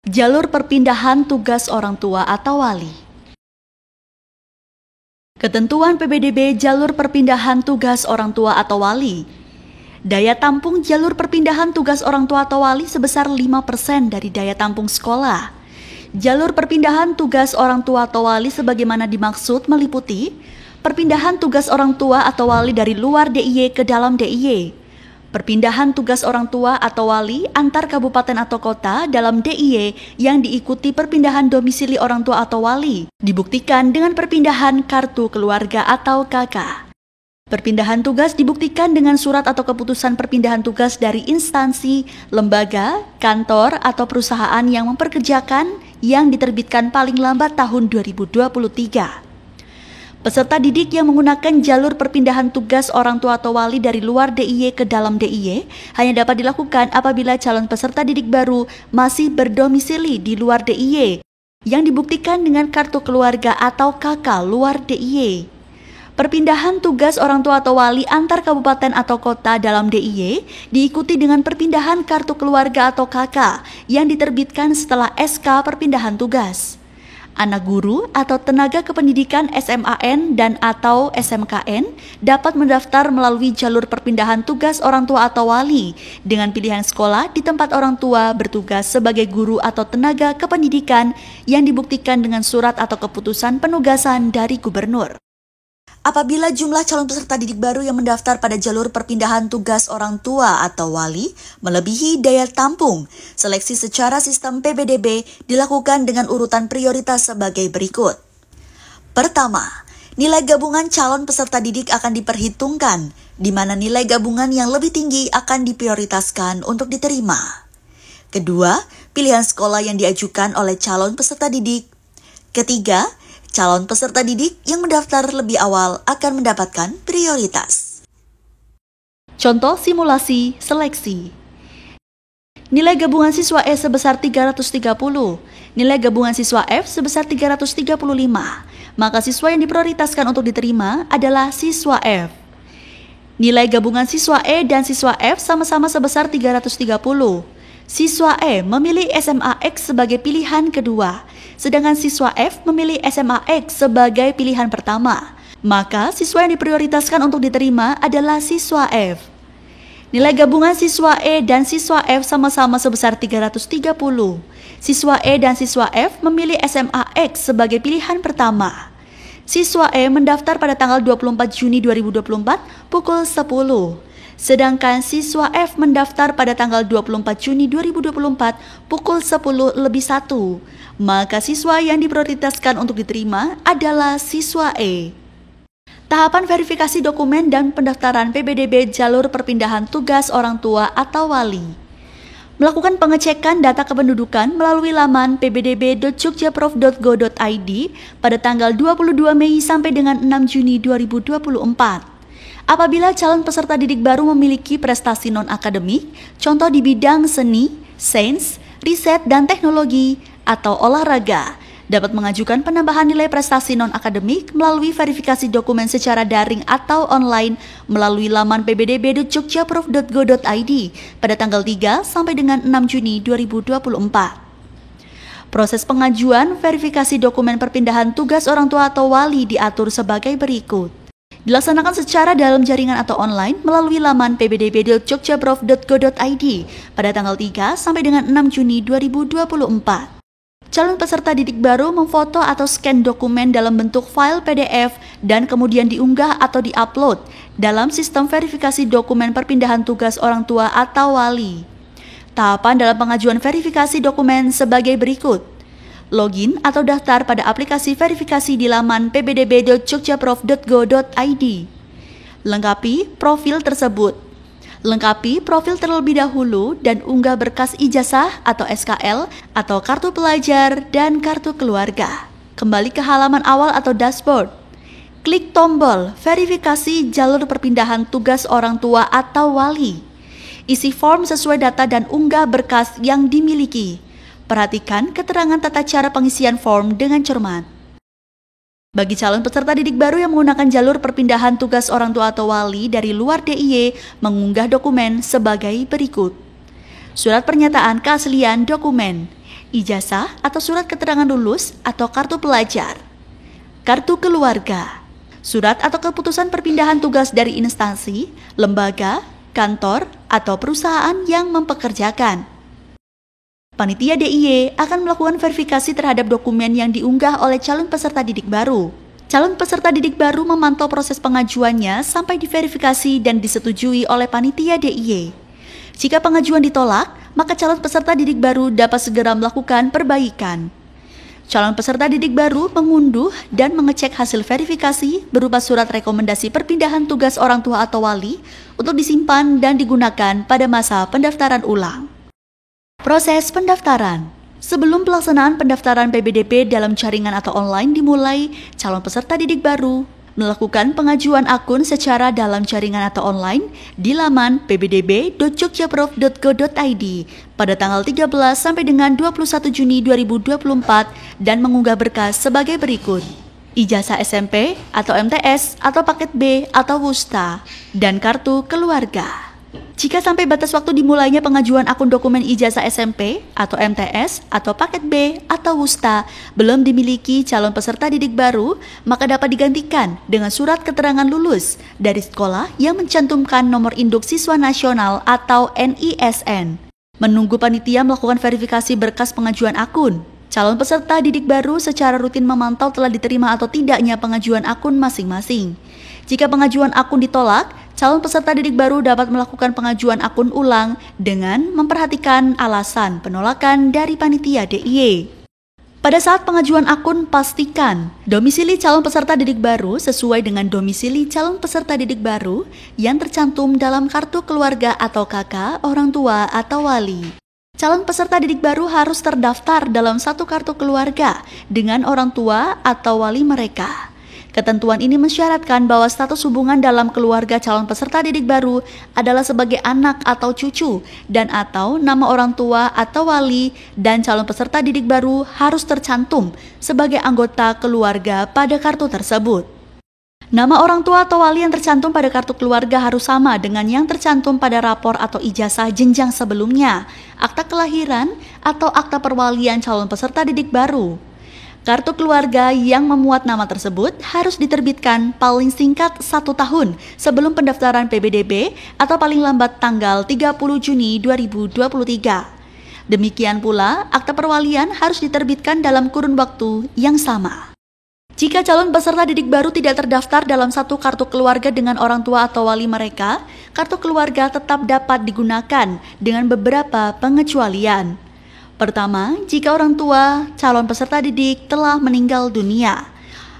Jalur perpindahan tugas orang tua atau wali. Ketentuan PPDB jalur perpindahan tugas orang tua atau wali. Daya tampung jalur perpindahan tugas orang tua atau wali sebesar 5% dari daya tampung sekolah. Jalur perpindahan tugas orang tua atau wali sebagaimana dimaksud meliputi perpindahan tugas orang tua atau wali dari luar DIY ke dalam DIY. Perpindahan tugas orang tua atau wali antar kabupaten atau kota dalam DIY yang diikuti perpindahan domisili orang tua atau wali dibuktikan dengan perpindahan kartu keluarga atau KK. Perpindahan tugas dibuktikan dengan surat atau keputusan perpindahan tugas dari instansi, lembaga, kantor, atau perusahaan yang memperkerjakan yang diterbitkan paling lambat tahun 2023. Peserta didik yang menggunakan jalur perpindahan tugas orang tua atau wali dari luar DIY ke dalam DIY hanya dapat dilakukan apabila calon peserta didik baru masih berdomisili di luar DIY yang dibuktikan dengan kartu keluarga atau KK luar DIY. Perpindahan tugas orang tua atau wali antar kabupaten atau kota dalam DIY diikuti dengan perpindahan kartu keluarga atau KK yang diterbitkan setelah SK perpindahan tugas. Anak guru atau tenaga kependidikan SMAN dan atau SMKN dapat mendaftar melalui jalur perpindahan tugas orang tua atau wali dengan pilihan sekolah di tempat orang tua bertugas sebagai guru atau tenaga kependidikan yang dibuktikan dengan surat atau keputusan penugasan dari gubernur. Apabila jumlah calon peserta didik baru yang mendaftar pada jalur perpindahan tugas orang tua atau wali melebihi daya tampung, seleksi secara sistem PPDB dilakukan dengan urutan prioritas sebagai berikut. Pertama, nilai gabungan calon peserta didik akan diperhitungkan, di mana nilai gabungan yang lebih tinggi akan diprioritaskan untuk diterima. Kedua, pilihan sekolah yang diajukan oleh calon peserta didik. Ketiga, calon peserta didik yang mendaftar lebih awal akan mendapatkan prioritas. Contoh simulasi seleksi. Nilai gabungan siswa E sebesar 330, nilai gabungan siswa F sebesar 335. Maka siswa yang diprioritaskan untuk diterima adalah siswa F. Nilai gabungan siswa E dan siswa F sama-sama sebesar 330. Siswa E memilih SMA X sebagai pilihan kedua, sedangkan siswa F memilih SMA X sebagai pilihan pertama. Maka siswa yang diprioritaskan untuk diterima adalah siswa F. Nilai gabungan siswa E dan siswa F sama-sama sebesar 330. Siswa E dan siswa F memilih SMA X sebagai pilihan pertama. Siswa E mendaftar pada tanggal 24 Juni 2024 pukul 10. Sedangkan siswa F mendaftar pada tanggal 24 Juni 2024 pukul 10:01. Maka siswa yang diprioritaskan untuk diterima adalah siswa E. Tahapan verifikasi dokumen dan pendaftaran PPDB jalur perpindahan tugas orang tua atau wali. Melakukan pengecekan data kependudukan melalui laman ppdb.jogjaprof.go.id pada tanggal 22 Mei sampai dengan 6 Juni 2024. Apabila calon peserta didik baru memiliki prestasi non-akademik, contoh di bidang seni, sains, riset dan teknologi, atau olahraga, dapat mengajukan penambahan nilai prestasi non-akademik melalui verifikasi dokumen secara daring atau online melalui laman ppdb.jogjaprof.go.id pada tanggal 3 sampai dengan 6 Juni 2024. Proses pengajuan verifikasi dokumen perpindahan tugas orang tua atau wali diatur sebagai berikut. Dilaksanakan secara dalam jaringan atau online melalui laman ppdb.jogjaprof.go.id pada tanggal 3 sampai dengan 6 Juni 2024. Calon peserta didik baru memfoto atau scan dokumen dalam bentuk file PDF dan kemudian diunggah atau diupload dalam sistem verifikasi dokumen perpindahan tugas orang tua atau wali. Tahapan dalam pengajuan verifikasi dokumen sebagai berikut. Login atau daftar pada aplikasi verifikasi di laman ppdb.jogjaprof.go.id. Lengkapi profil tersebut. Lengkapi profil terlebih dahulu dan unggah berkas ijazah atau SKL atau kartu pelajar dan kartu keluarga. Kembali ke halaman awal atau dashboard. Klik tombol verifikasi jalur perpindahan tugas orang tua atau wali. Isi form sesuai data dan unggah berkas yang dimiliki. Perhatikan keterangan tata cara pengisian form dengan cermat. Bagi calon peserta didik baru yang menggunakan jalur perpindahan tugas orang tua atau wali dari luar DIY, mengunggah dokumen sebagai berikut. Surat pernyataan keaslian dokumen, ijazah atau surat keterangan lulus atau kartu pelajar. Kartu keluarga, surat atau keputusan perpindahan tugas dari instansi, lembaga, kantor, atau perusahaan yang mempekerjakan. Panitia DIY akan melakukan verifikasi terhadap dokumen yang diunggah oleh calon peserta didik baru. Calon peserta didik baru memantau proses pengajuannya sampai diverifikasi dan disetujui oleh panitia DIY. Jika pengajuan ditolak, maka calon peserta didik baru dapat segera melakukan perbaikan. Calon peserta didik baru mengunduh dan mengecek hasil verifikasi berupa surat rekomendasi perpindahan tugas orang tua atau wali untuk disimpan dan digunakan pada masa pendaftaran ulang. Proses pendaftaran. Sebelum pelaksanaan pendaftaran PBDB dalam jaringan atau online dimulai, calon peserta didik baru melakukan pengajuan akun secara dalam jaringan atau online di laman pbdb.jogjaprof.go.id pada tanggal 13 sampai dengan 21 Juni 2024 dan mengunggah berkas sebagai berikut: ijazah SMP atau MTS atau paket B atau WUSTA dan kartu keluarga. Jika sampai batas waktu dimulainya pengajuan akun dokumen ijazah SMP atau MTS atau paket B atau WUSTA belum dimiliki calon peserta didik baru, maka dapat digantikan dengan surat keterangan lulus dari sekolah yang mencantumkan nomor induk siswa nasional atau NISN. Menunggu panitia melakukan verifikasi berkas pengajuan akun, calon peserta didik baru secara rutin memantau telah diterima atau tidaknya pengajuan akun masing-masing. Jika pengajuan akun ditolak, calon peserta didik baru dapat melakukan pengajuan akun ulang dengan memperhatikan alasan penolakan dari panitia DIY. Pada saat pengajuan akun, pastikan domisili calon peserta didik baru sesuai dengan domisili calon peserta didik baru yang tercantum dalam kartu keluarga atau KK orang tua atau wali. Calon peserta didik baru harus terdaftar dalam satu kartu keluarga dengan orang tua atau wali mereka. Ketentuan ini mensyaratkan bahwa status hubungan dalam keluarga calon peserta didik baru adalah sebagai anak atau cucu dan atau nama orang tua atau wali, dan calon peserta didik baru harus tercantum sebagai anggota keluarga pada kartu tersebut. Nama orang tua atau wali yang tercantum pada kartu keluarga harus sama dengan yang tercantum pada rapor atau ijazah jenjang sebelumnya, akta kelahiran, atau akta perwalian calon peserta didik baru. Kartu keluarga yang memuat nama tersebut harus diterbitkan paling singkat 1 tahun sebelum pendaftaran PBDB atau paling lambat tanggal 30 Juni 2023. Demikian pula, akta perwalian harus diterbitkan dalam kurun waktu yang sama. Jika calon peserta didik baru tidak terdaftar dalam satu kartu keluarga dengan orang tua atau wali mereka, kartu keluarga tetap dapat digunakan dengan beberapa pengecualian. Pertama, jika orang tua calon peserta didik telah meninggal dunia.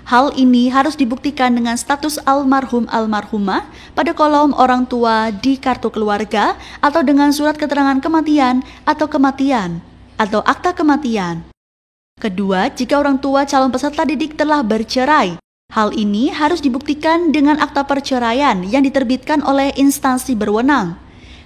Hal ini harus dibuktikan dengan status almarhum-almarhumah pada kolom orang tua di kartu keluarga atau dengan surat keterangan kematian atau akta kematian. Kedua, jika orang tua calon peserta didik telah bercerai. Hal ini harus dibuktikan dengan akta perceraian yang diterbitkan oleh instansi berwenang.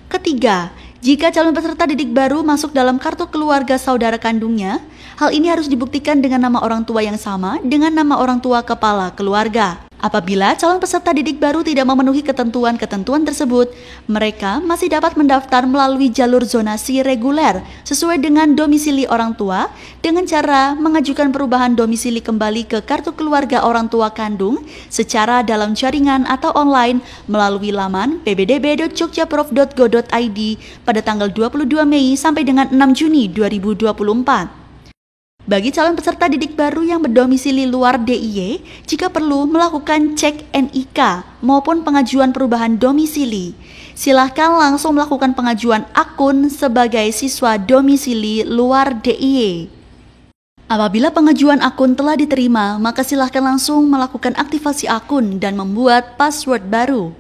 Ketiga, jika calon peserta didik baru masuk dalam kartu keluarga saudara kandungnya, hal ini harus dibuktikan dengan nama orang tua yang sama dengan nama orang tua kepala keluarga. Apabila calon peserta didik baru tidak memenuhi ketentuan-ketentuan tersebut, mereka masih dapat mendaftar melalui jalur zonasi reguler sesuai dengan domisili orang tua dengan cara mengajukan perubahan domisili kembali ke kartu keluarga orang tua kandung secara dalam jaringan atau online melalui laman pbdb.jogjaprof.go.id pada tanggal 22 Mei sampai dengan 6 Juni 2024. Bagi calon peserta didik baru yang berdomisili luar DIY, jika perlu melakukan cek NIK maupun pengajuan perubahan domisili, silahkan langsung melakukan pengajuan akun sebagai siswa domisili luar DIY. Apabila pengajuan akun telah diterima, maka silahkan langsung melakukan aktivasi akun dan membuat password baru.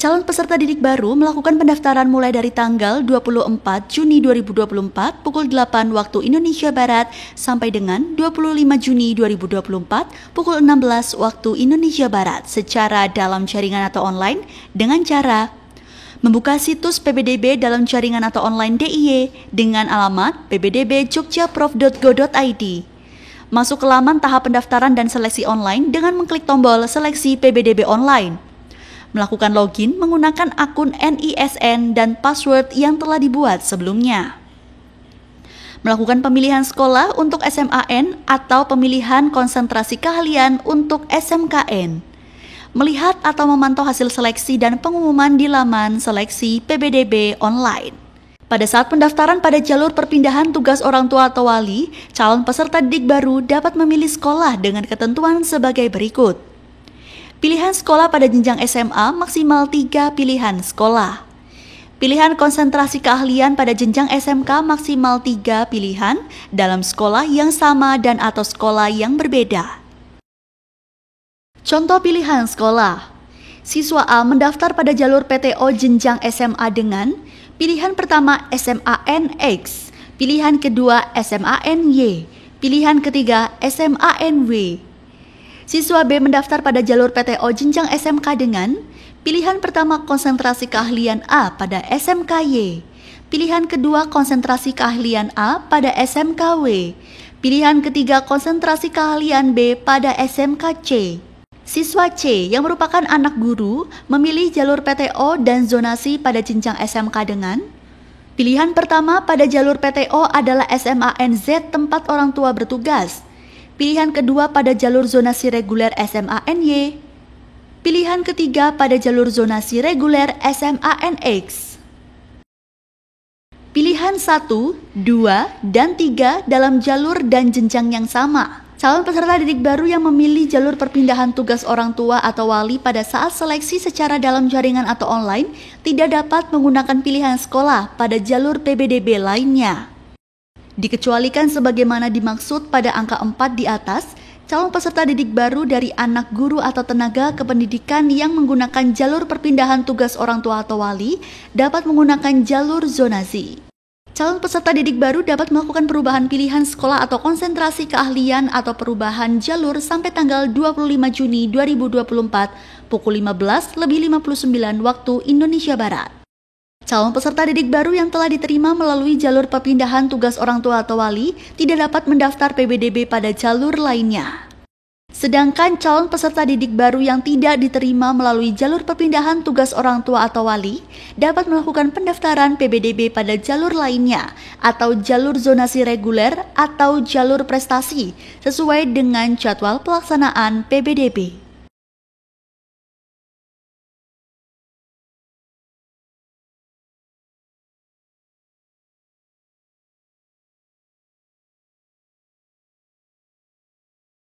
Calon peserta didik baru melakukan pendaftaran mulai dari tanggal 24 Juni 2024 pukul 8 waktu Indonesia Barat sampai dengan 25 Juni 2024 pukul 16 waktu Indonesia Barat secara dalam jaringan atau online dengan cara membuka situs PBDB dalam jaringan atau online DIY dengan alamat pbdb.jogjaprof.go.id. Masuk ke laman tahap pendaftaran dan seleksi online dengan mengklik tombol seleksi PBDB online. Melakukan login menggunakan akun NISN dan password yang telah dibuat sebelumnya. melakukan pemilihan sekolah untuk SMAN atau pemilihan konsentrasi keahlian untuk SMKN, melihat atau memantau hasil seleksi dan pengumuman di laman seleksi PBDB online. Pada saat pendaftaran pada jalur perpindahan tugas orang tua atau wali, calon peserta didik baru dapat memilih sekolah dengan ketentuan sebagai berikut. Pilihan sekolah pada jenjang SMA maksimal 3 pilihan sekolah. Pilihan konsentrasi keahlian pada jenjang SMK maksimal 3 pilihan dalam sekolah yang sama dan atau sekolah yang berbeda. Contoh pilihan sekolah. Siswa A mendaftar pada jalur PTO jenjang SMA dengan pilihan pertama SMAN X, pilihan kedua SMAN Y, pilihan ketiga SMAN W. Siswa B mendaftar pada jalur PTO jenjang SMK dengan pilihan pertama konsentrasi keahlian A pada SMK Y, pilihan kedua konsentrasi keahlian A pada SMK W, pilihan ketiga konsentrasi keahlian B pada SMK C. Siswa C yang merupakan anak guru memilih jalur PTO dan zonasi pada jenjang SMK dengan pilihan pertama pada jalur PTO adalah SMAN Z tempat orang tua bertugas, pilihan kedua pada jalur zonasi reguler SMAN Y, pilihan ketiga pada jalur zonasi reguler SMAN X. Pilihan 1, 2, dan 3 dalam jalur dan jenjang yang sama. Calon peserta didik baru yang memilih jalur perpindahan tugas orang tua atau wali pada saat seleksi secara dalam jaringan atau online tidak dapat menggunakan pilihan sekolah pada jalur PBDB lainnya. Dikecualikan sebagaimana dimaksud pada angka 4 di atas, calon peserta didik baru dari anak guru atau tenaga kependidikan yang menggunakan jalur perpindahan tugas orang tua atau wali dapat menggunakan jalur zonasi. Calon peserta didik baru dapat melakukan perubahan pilihan sekolah atau konsentrasi keahlian atau perubahan jalur sampai tanggal 25 Juni 2024 pukul 15:59 waktu Indonesia Barat. Calon peserta didik baru yang telah diterima melalui jalur perpindahan tugas orang tua atau wali tidak dapat mendaftar PBDB pada jalur lainnya. Sedangkan calon peserta didik baru yang tidak diterima melalui jalur perpindahan tugas orang tua atau wali dapat melakukan pendaftaran PBDB pada jalur lainnya atau jalur zonasi reguler atau jalur prestasi sesuai dengan jadwal pelaksanaan PBDB.